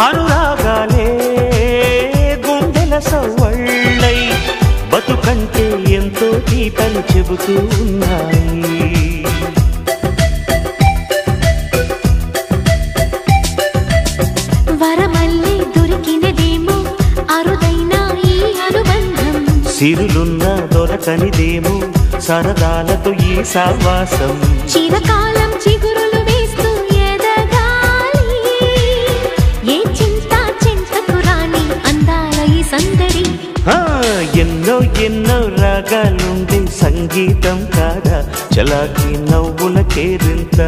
అనురాగాలే గుండెల సవ్వళ్ళై బతుకంటే ఎంతో తీపని చెబుతూ ఉన్నాయి. వరమల్లే దొరికినదేమో అరుదైన ఈ అనుబంధం, సిరులున్న దొరకనిదేమో సరదాలతో ఈ సావాసం. చిరకాలం చిగురులు వేస్తూ ఎదగాలి, ఏ చింత చింతకు రాని అందాల ఈ సందడి. ఎన్నో ఎన్నో రాగాలుండే సంగీతం కాదా చలాకి నవ్వుల కేరింత.